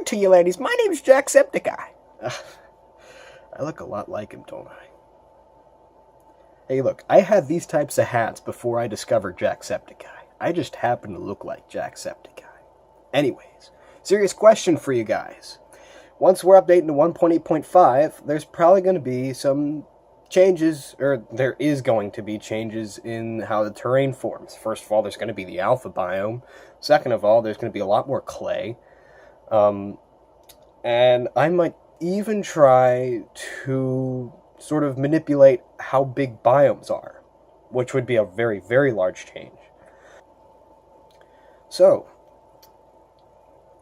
to you, ladies. My name's Jacksepticeye. I look a lot like him, don't I? Hey, look, I had these types of hats before I discovered Jacksepticeye. I just happen to look like Jacksepticeye. Anyways, serious question for you guys. Once we're updating to 1.8.5, there's probably going to be some changes, or there is going to be changes in how the terrain forms. First of all, there's going to be the alpha biome. Second of all, there's going to be a lot more clay. And I might even try to sort of manipulate how big biomes are, which would be a very, very large change. So,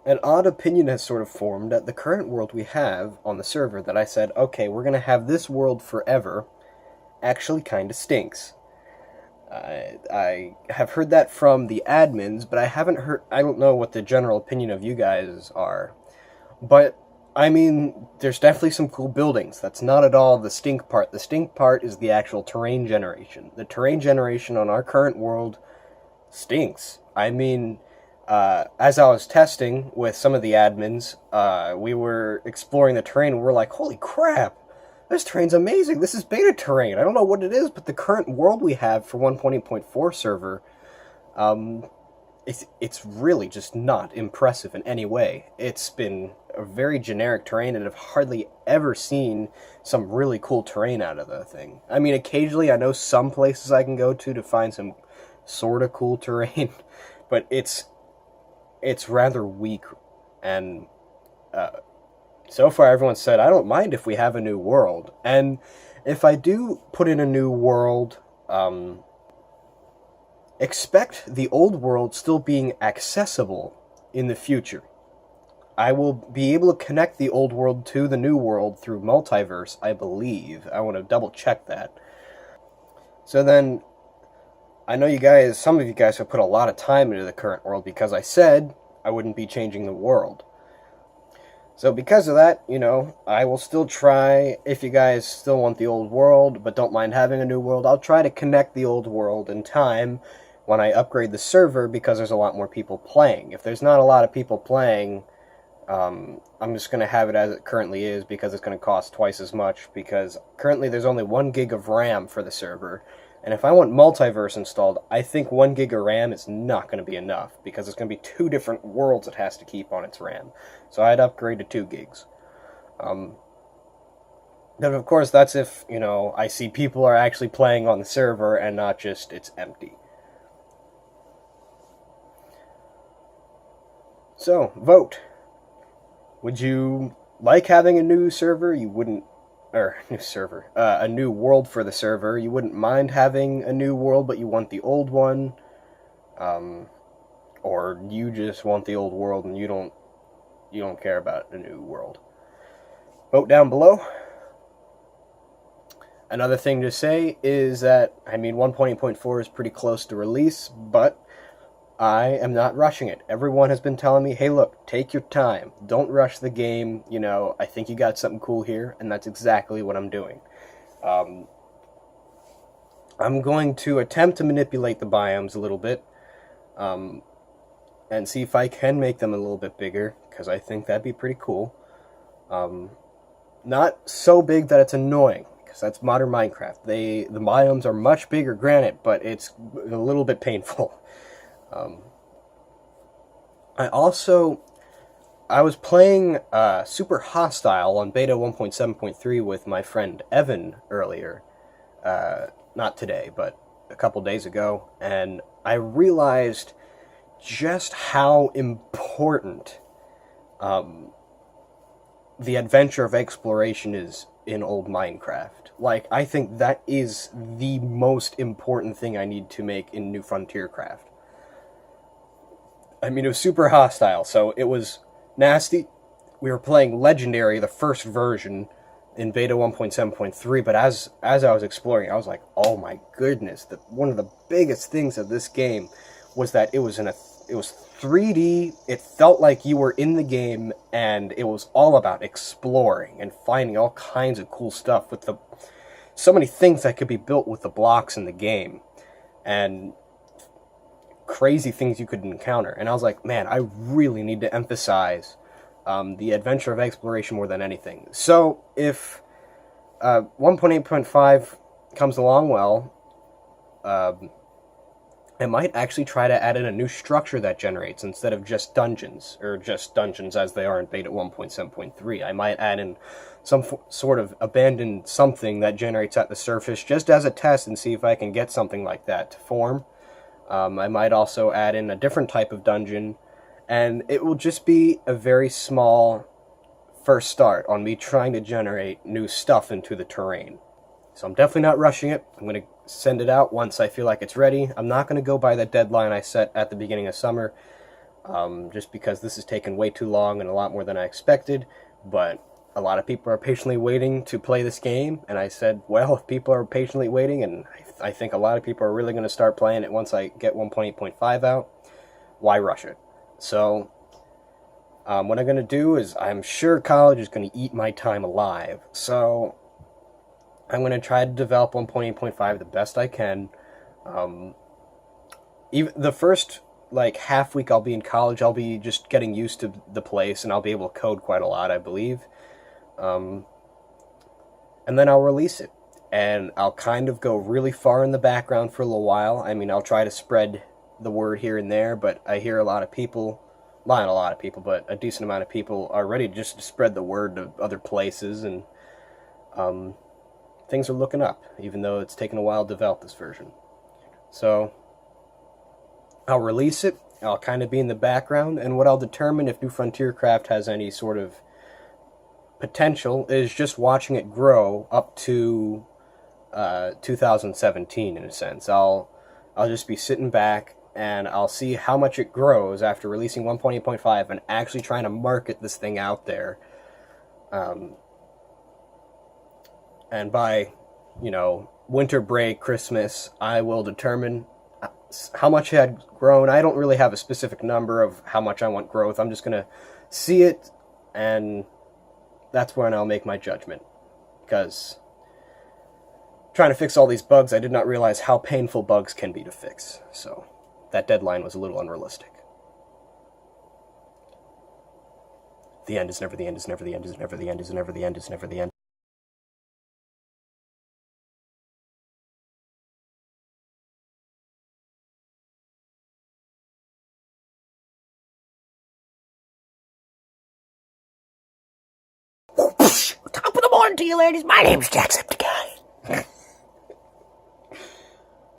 an odd opinion has sort of formed that the current world we have on the server that I said, okay, we're going to have this world forever, actually kind of stinks. I have heard that from the admins, but I don't know what the general opinion of you guys are. But, I mean, there's definitely some cool buildings. That's not at all the stink part. The stink part is the actual terrain generation. The terrain generation on our current world stinks. I mean, as I was testing with some of the admins, we were exploring the terrain, and we're like, holy crap, this terrain's amazing. This is beta terrain. I don't know what it is, but the current world we have for 1.8.4 server, it's really just not impressive in any way. It's been a very generic terrain, and I've hardly ever seen some really cool terrain out of the thing. I mean, occasionally I know some places I can go to find some sort of cool terrain, but it's rather weak, and so far everyone said, I don't mind if we have a new world. And if I do put in a new world, expect the old world still being accessible in the future. I will be able to connect the old world to the new world through multiverse, I believe. I want to double check that. So then, I know some of you guys have put a lot of time into the current world because I said I wouldn't be changing the world. So because of that, I will still try, if you guys still want the old world, but don't mind having a new world, I'll try to connect the old world in time when I upgrade the server, because there's a lot more people playing. If there's not a lot of people playing, I'm just going to have it as it currently is, because it's going to cost twice as much, because currently there's only 1 gig of RAM for the server. And if I want multiverse installed, I think 1 gig of RAM is not going to be enough, because it's going to be 2 different worlds it has to keep on its RAM. So I'd upgrade to 2 gigs. But of course, that's if, I see people are actually playing on the server and not just it's empty. So, vote. Would you like having a new server? A new world for the server. You wouldn't mind having a new world, but you want the old one. Or you just want the old world and you don't care about a new world. Vote down below. Another thing to say is that, 1.8.4 is pretty close to release, but I am not rushing it. Everyone has been telling me, hey look, take your time. Don't rush the game. I think you got something cool here, and that's exactly what I'm doing. I'm going to attempt to manipulate the biomes a little bit, and see if I can make them a little bit bigger, because I think that'd be pretty cool. Not so big that it's annoying, because that's modern Minecraft. The biomes are much bigger, granted, but it's a little bit painful. I was playing Super Hostile on beta 1.7.3 with my friend Evan earlier. Not today, but a couple days ago. And I realized just how important the adventure of exploration is in old Minecraft. I think that is the most important thing I need to make in New Frontier Craft. It was Super Hostile, so it was nasty. We were playing Legendary, the first version, in beta 1.7.3, but as I was exploring, I was like, oh my goodness, one of the biggest things of this game was that it was 3D, it felt like you were in the game, and it was all about exploring and finding all kinds of cool stuff with so many things that could be built with the blocks in the game. And crazy things you could encounter. And I was like, man, I really need to emphasize the adventure of exploration more than anything. So if 1.8.5 comes along well, I might actually try to add in a new structure that generates instead of just dungeons, or just dungeons as they are in beta 1.7.3. I might add in some sort of abandoned something that generates at the surface just as a test and see if I can get something like that to form. I might also add in a different type of dungeon, and it will just be a very small first start on me trying to generate new stuff into the terrain. So I'm definitely not rushing it. I'm going to send it out once I feel like it's ready. I'm not going to go by the deadline I set at the beginning of summer, just because this has taken way too long and a lot more than I expected. But a lot of people are patiently waiting to play this game, and I said, well, if people are patiently waiting, and I think a lot of people are really going to start playing it once I get 1.8.5 out, why rush it? So what I'm going to do is, I'm sure college is going to eat my time alive. So I'm going to try to develop 1.8.5 the best I can. Even the first half week I'll be in college, I'll be just getting used to the place, and I'll be able to code quite a lot, I believe. And then I'll release it, and I'll kind of go really far in the background for a little while. I mean, I'll try to spread the word here and there, but I hear a lot of people, not a lot of people, but a decent amount of people are ready just to spread the word to other places, and things are looking up, even though it's taken a while to develop this version. So I'll release it, I'll kind of be in the background, and what I'll determine if New Frontier Craft has any sort of potential is just watching it grow up to 2017, in a sense. I'll just be sitting back, and I'll see how much it grows after releasing 1.8.5 and actually trying to market this thing out there. And by, winter break, Christmas, I will determine how much it had grown. I don't really have a specific number of how much I want growth. I'm just going to see it, and that's when I'll make my judgment. Because trying to fix all these bugs, I did not realize how painful bugs can be to fix. So that deadline was a little unrealistic. The end is never the end, is never the end, is never the end, is never the end, is never the end. Top of the morning to you, ladies. My name's Jackson.